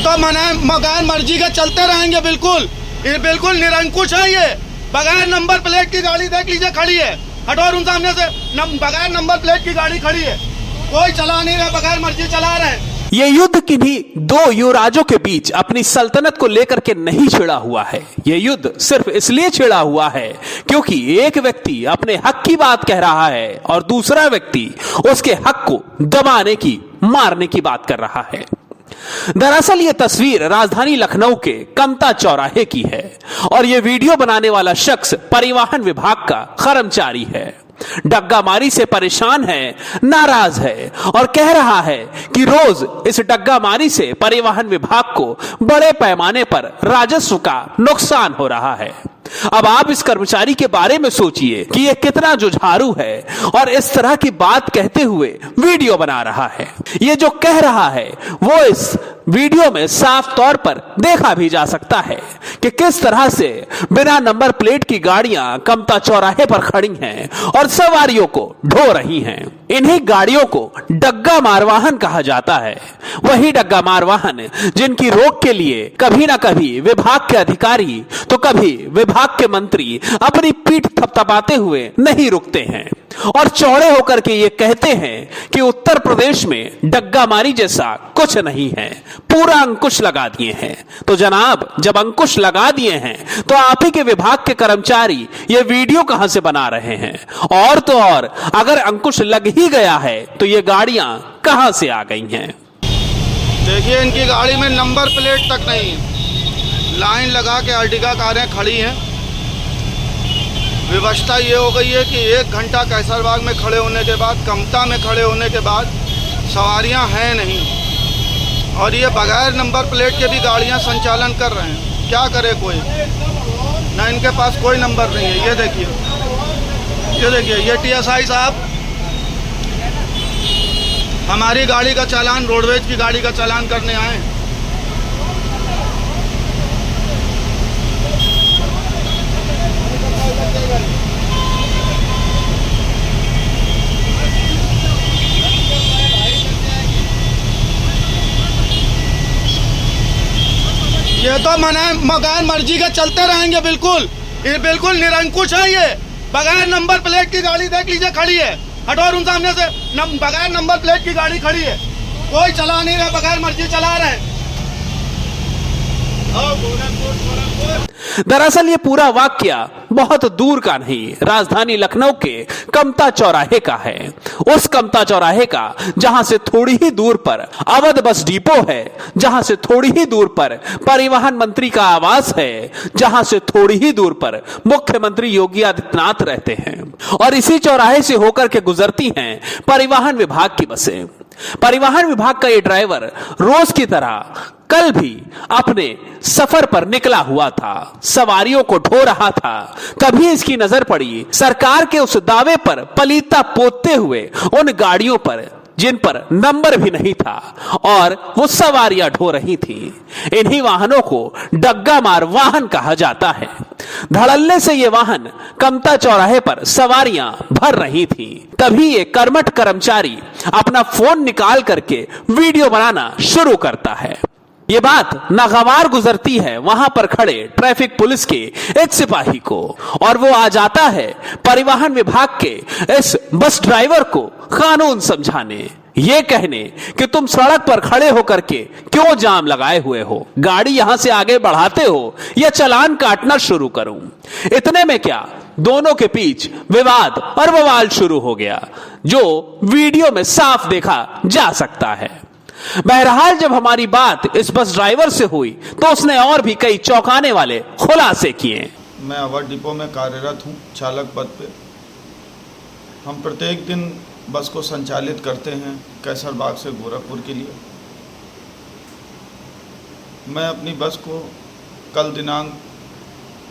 तो बगैर मर्जी के चलते रहेंगे। बिल्कुल ये बिल्कुल निरंकुश है। ये बगैर नंबर प्लेट की गाड़ी देख लीजिए खड़ी है, हटो उन सामने से। बगैर नंबर प्लेट की गाड़ी खड़ी है, कोई चला नहीं रहा, बगैर मर्जी चला रहे हैं। ये युद्ध किन्हीं दो युवराजों के बीच अपनी सल्तनत को लेकर के नहीं छिड़ा हुआ है। ये युद्ध सिर्फ इसलिए छिड़ा हुआ है क्योंकि एक व्यक्ति अपने हक की बात कह रहा है और दूसरा व्यक्ति उसके हक को दबाने की, मारने की बात कर रहा है। दरअसल ये तस्वीर राजधानी लखनऊ के कमता चौराहे की है और ये वीडियो बनाने वाला शख्स परिवहन विभाग का कर्मचारी है। डग्गामारी से परेशान है, नाराज है और कह रहा है कि रोज इस डग्गामारी से परिवहन विभाग को बड़े पैमाने पर राजस्व का नुकसान हो रहा है। अब आप इस कर्मचारी के बारे में सोचिए कि यह कितना जुझारू है और इस तरह की बात कहते हुए वीडियो बना रहा है। ये जो कह रहा है वो इस वीडियो में साफ तौर पर देखा भी जा सकता है कि किस तरह से बिना नंबर प्लेट की गाड़ियां कमता चौराहे पर खड़ी हैं और सवारियों को ढो रही हैं। इन्हीं गाड़ियों को डग्गा मारवाहन कहा जाता है। वही डग्गा मारवाहन जिनकी रोक के लिए कभी ना कभी विभाग के अधिकारी तो कभी विभाग के मंत्री अपनी पीठ थपथपाते हुए नहीं रुकते हैं और चौड़े होकर के ये कहते हैं कि उत्तर प्रदेश में डग्गामारी जैसा कुछ नहीं है, पूरा अंकुश लगा दिए हैं। तो जनाब, जब अंकुश लगा दिए हैं तो आप ही के विभाग के कर्मचारी ये वीडियो कहां से बना रहे हैं? और तो और अगर अंकुश लग ही गया है तो ये गाड़ियां कहां से आ गई हैं? देखिए, इनकी गाड़ी में नंबर प्लेट तक नहीं है। लाइन लगा के अर्टिगा कारें खड़ी हैं। व्यवस्था ये हो गई है कि 1 घंटा कैसरबाग में खड़े होने के बाद, कमता में खड़े होने के बाद सवारियां हैं नहीं, और ये बगैर नंबर प्लेट के भी गाड़ियां संचालन कर रहे हैं। क्या करे कोई, ना इनके पास कोई नंबर नहीं है। ये देखिए, ये TSI साहब हमारी गाड़ी का चालान, रोडवेज की गाड़ी का चालान करने आए। ये तो बगैर मर्जी के चलते रहेंगे। बिल्कुल ये बिल्कुल निरंकुश है। ये बगैर नंबर प्लेट की गाड़ी देख लीजिए खड़ी है, हटो उन सामने से। बगैर नंबर प्लेट की गाड़ी खड़ी है, कोई चला नहीं रहा, बगैर मर्जी चला रहे हैं। दरअसल ये पूरा वाकया बहुत दूर का नहीं, राजधानी लखनऊ के कमता चौराहे का है। उस कमता चौराहे का जहां से थोड़ी ही दूर पर अवध बस डिपो है, जहां से थोड़ी ही दूर पर परिवहन मंत्री का आवास है, जहां से थोड़ी ही दूर पर मुख्यमंत्री योगी आदित्यनाथ रहते हैं, और इसी चौराहे से होकर के गुजरती हैं परिवहन विभाग की बसें। परिवहन विभाग का ये ड्राइवर रोज की तरह कल भी अपने सफर पर निकला हुआ था, सवारियों को ढो रहा था। तभी इसकी नजर पड़ी सरकार के उस दावे पर पलीता पोतते हुए उन गाड़ियों पर जिन पर नंबर भी नहीं था और वो सवारियां ढो रही थी। इन्हीं वाहनों को डग्गा मार वाहन कहा जाता है। धड़ल्ले से ये वाहन कमता चौराहे पर सवारियां भर रही थी। तभी ये कर्मठ कर्मचारी अपना फोन निकाल करके वीडियो बनाना शुरू करता है। ये बात नागवार गुजरती है वहां पर खड़े ट्रैफिक पुलिस के एक सिपाही को, और वो आ जाता है परिवहन विभाग के इस बस ड्राइवर को कानून समझाने, ये कहने कि तुम सड़क पर खड़े होकर के क्यों जाम लगाए हुए हो, गाड़ी यहां से आगे बढ़ाते हो या चालान काटना शुरू करूं। इतने में क्या दोनों के बीच विवाद और बवाल शुरू हो गया, जो वीडियो में साफ देखा जा सकता है। बहरहाल जब हमारी बात इस बस ड्राइवर से हुई तो उसने और भी कई चौंकाने वाले खुलासे किए। मैं अवध डिपो में कार्यरत हूं, चालक पद पे। हम प्रत्येक दिन बस को संचालित करते हैं कैसरबाग से गोरखपुर के लिए। मैं अपनी बस को कल दिनांक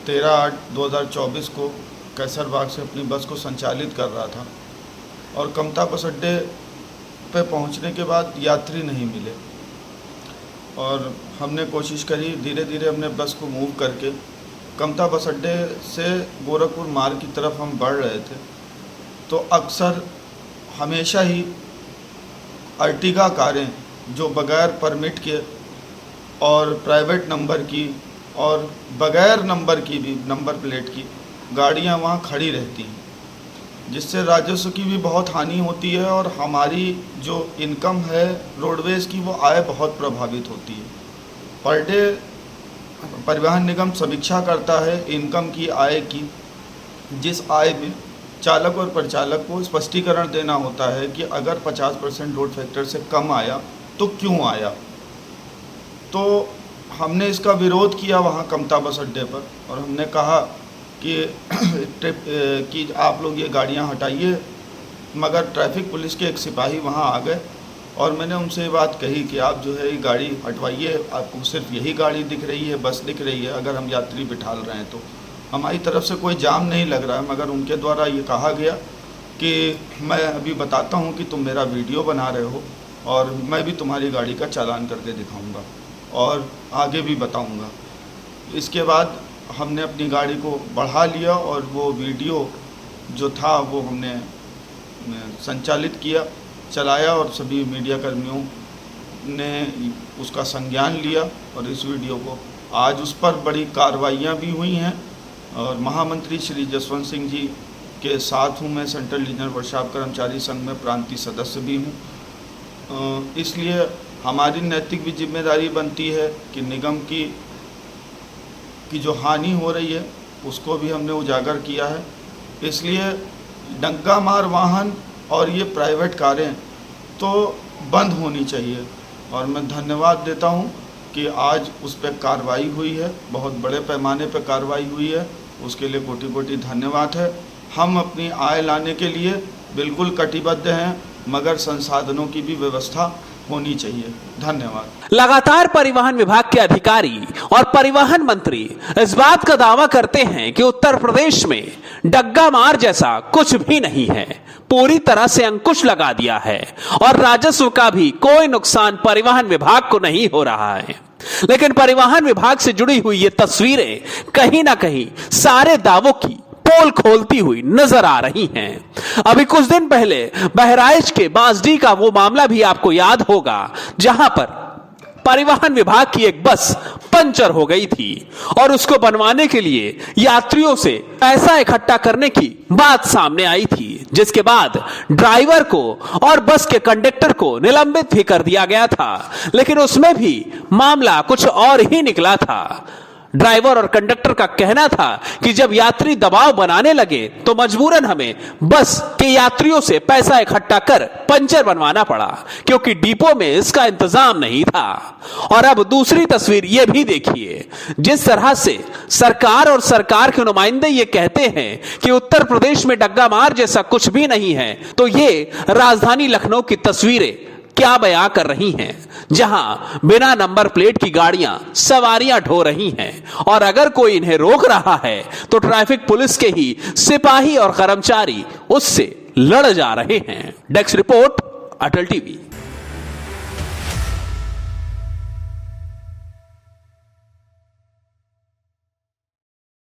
13/8/2024 को कैसरबाग से अपनी बस को संचालित कर रहा था, और कमता बस अड्डे पे पहुंचने के बाद यात्री नहीं मिले, और हमने कोशिश करी, धीरे धीरे हमने बस को मूव करके कमता बस अड्डे से गोरखपुर मार्ग की तरफ हम बढ़ रहे थे। तो अक्सर हमेशा ही अर्टिगा कारें जो बगैर परमिट के और प्राइवेट नंबर की और बगैर नंबर की भी, नंबर प्लेट की गाड़ियां वहां खड़ी रहती हैं, जिससे राजस्व की भी बहुत हानि होती है और हमारी जो इनकम है रोडवेज़ की, वो आय बहुत प्रभावित होती है। पर डे परिवहन निगम समीक्षा करता है इनकम की, आय की, जिस आय में चालक और परिचालक को स्पष्टीकरण देना होता है कि अगर 50% लोड फैक्टर से कम आया तो क्यों आया। तो हमने इसका विरोध किया वहाँ कमता बस अड्डे पर, और हमने कहा कि आप लोग ये गाड़ियाँ हटाइए, मगर ट्रैफिक पुलिस के एक सिपाही वहाँ आ गए और मैंने उनसे ये बात कही कि आप जो है ये गाड़ी हटवाइए, आपको सिर्फ यही गाड़ी दिख रही है, बस दिख रही है, अगर हम यात्री बिठाल रहे हैं तो हमारी तरफ से कोई जाम नहीं लग रहा है। मगर उनके द्वारा ये कहा गया कि मैं अभी बताता हूँ कि तुम मेरा वीडियो बना रहे हो और मैं भी तुम्हारी गाड़ी का चालान करके दिखाऊँगा और आगे भी बताऊँगा। इसके बाद हमने अपनी गाड़ी को बढ़ा लिया और वो वीडियो जो था वो हमने संचालित किया, चलाया और सभी मीडिया कर्मियों ने उसका संज्ञान लिया और इस वीडियो को आज उस पर बड़ी कार्रवाइयाँ भी हुई हैं। और महामंत्री श्री जसवंत सिंह जी के साथ हूँ मैं, सेंट्रल रीजनल वर्कशॉप कर्मचारी संघ में प्रांतीय सदस्य भी हूँ। इसलिए हमारी नैतिक भी जिम्मेदारी बनती है कि निगम की जो हानि हो रही है उसको भी हमने उजागर किया है। इसलिए डंका मार वाहन और ये प्राइवेट कारें तो बंद होनी चाहिए और मैं धन्यवाद देता हूँ कि आज उस पर कार्रवाई हुई है, बहुत बड़े पैमाने पर कार्रवाई हुई है, उसके लिए कोटि कोटि धन्यवाद है। हम अपनी आय लाने के लिए बिल्कुल कटिबद्ध हैं, मगर संसाधनों की भी व्यवस्था होनी चाहिए। धन्यवाद। लगातार परिवहन विभाग के अधिकारी और परिवहन मंत्री इस बात का दावा करते हैं कि उत्तर प्रदेश में डग्गा मार जैसा कुछ भी नहीं है, पूरी तरह से अंकुश लगा दिया है और राजस्व का भी कोई नुकसान परिवहन विभाग को नहीं हो रहा है। लेकिन परिवहन विभाग से जुड़ी हुई ये तस्वीरें कहीं ना कहीं सारे दावों की पोल खोलती हुई नजर आ रही हैं। अभी कुछ दिन पहले बहराइच के बांसडीह का वो मामला भी आपको याद होगा, जहां पर परिवहन विभाग की एक बस पंचर हो गई थी और उसको बनवाने के लिए यात्रियों से पैसा इकट्ठा करने की बात सामने आई थी, जिसके बाद ड्राइवर को और बस के कंडक्टर को निलंबित भी कर दिया गया था। लेकिन उसमें भी मामला कुछ और ही निकला था। ड्राइवर और कंडक्टर का कहना था कि जब यात्री दबाव बनाने लगे तो मजबूरन हमें बस के यात्रियों से पैसा इकट्ठा कर पंचर बनवाना पड़ा, क्योंकि डिपो में इसका इंतजाम नहीं था। और अब दूसरी तस्वीर ये भी देखिए, जिस तरह से सरकार और सरकार के नुमाइंदे ये कहते हैं कि उत्तर प्रदेश में डग्गा मार जैसा कुछ भी नहीं है, तो ये राजधानी लखनऊ की तस्वीरें क्या बयां कर रही हैं, जहां बिना नंबर प्लेट की गाड़ियां सवारियां ढो रही हैं और अगर कोई इन्हें रोक रहा है तो ट्रैफिक पुलिस के ही सिपाही और कर्मचारी उससे लड़ जा रहे हैं। डेस्क रिपोर्ट, अटल टीवी।